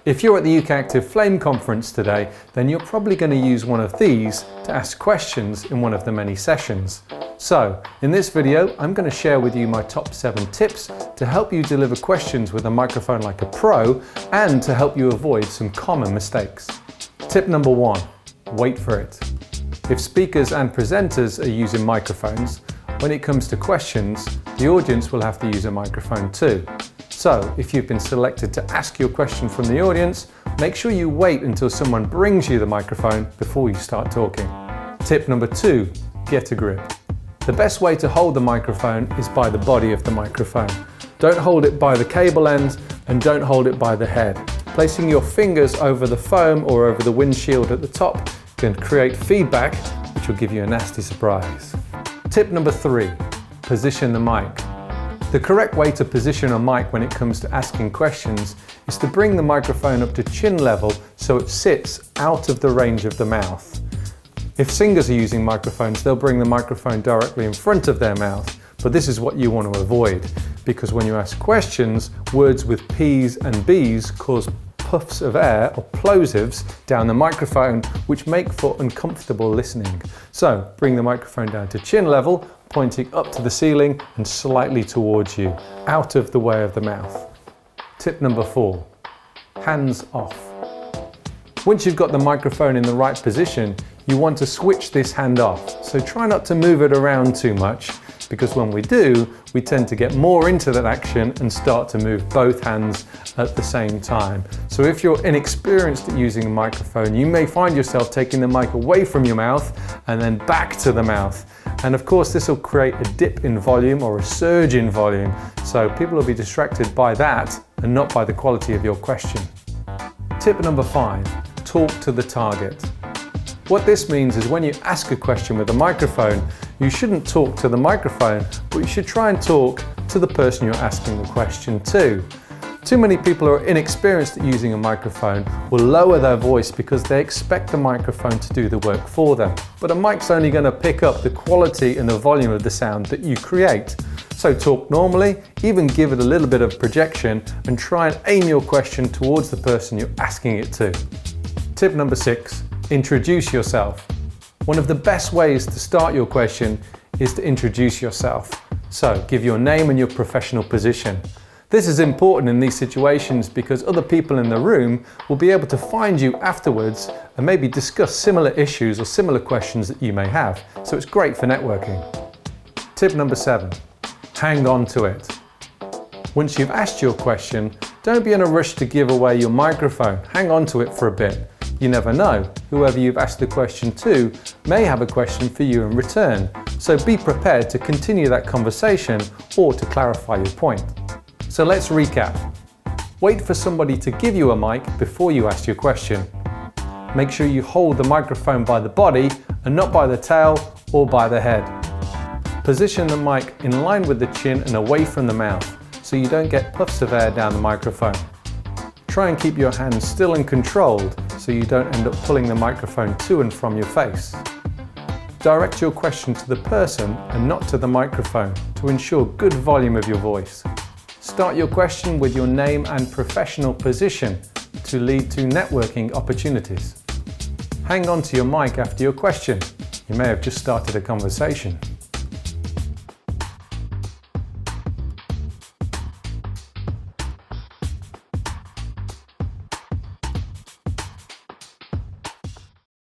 If you're at the ukactive Flame conference today, then you're probably going to use one of these to ask questions in one of the many sessions. So, in this video, I'm going to share with you my top 7 tips to help you deliver questions with a microphone like a pro and to help you avoid some common mistakes. Tip number 1, wait for it. If speakers and presenters are using microphones, when it comes to questions, the audience will have to use a microphone too. So, if you've been selected to ask your question from the audience, make sure you wait until someone brings you the microphone before you start talking. Tip number 2, get a grip. The best way to hold the microphone is by the body of the microphone. Don't hold it by the cable end and don't hold it by the head. Placing your fingers over the foam or over the windshield at the top can create feedback, which will give you a nasty surprise. Tip number 3, position the mic. The correct way to position a mic when it comes to asking questions is to bring the microphone up to chin level so it sits out of the range of the mouth. If singers are using microphones, they'll bring the microphone directly in front of their mouth, but this is what you want to avoid, because when you ask questions, words with P's and B's cause puffs of air or plosives down the microphone, which make for uncomfortable listening. So bring the microphone down to chin level, pointing up to the ceiling and slightly towards you, out of the way of the mouth. Tip number 4, hands off. Once you've got the microphone in the right position, you want to switch this hand off. So try not to move it around too much, because when we do, we tend to get more into that action and start to move both hands at the same time. So if you're inexperienced at using a microphone, you may find yourself taking the mic away from your mouth and then back to the mouth. And of course, this will create a dip in volume or a surge in volume. So people will be distracted by that and not by the quality of your question. Tip number 5, talk to the target. What this means is when you ask a question with a microphone, you shouldn't talk to the microphone, but you should try and talk to the person you're asking the question to. Too many people who are inexperienced at using a microphone will lower their voice because they expect the microphone to do the work for them. But a mic's only going to pick up the quality and the volume of the sound that you create. So talk normally, even give it a little bit of projection and try and aim your question towards the person you're asking it to. Tip number 6, introduce yourself. One of the best ways to start your question is to introduce yourself. So give your name and your professional position. This is important in these situations because other people in the room will be able to find you afterwards and maybe discuss similar issues or similar questions that you may have. So it's great for networking. Tip number 7, hang on to it. Once you've asked your question, don't be in a rush to give away your microphone. Hang on to it for a bit. You never know, whoever you've asked the question to may have a question for you in return. So be prepared to continue that conversation or to clarify your point. So let's recap. Wait for somebody to give you a mic before you ask your question. Make sure you hold the microphone by the body and not by the tail or by the head. Position the mic in line with the chin and away from the mouth so you don't get puffs of air down the microphone. Try and keep your hands still and controlled so you don't end up pulling the microphone to and from your face. Direct your question to the person and not to the microphone to ensure good volume of your voice. Start your question with your name and professional position to lead to networking opportunities. Hang on to your mic after your question. You may have just started a conversation.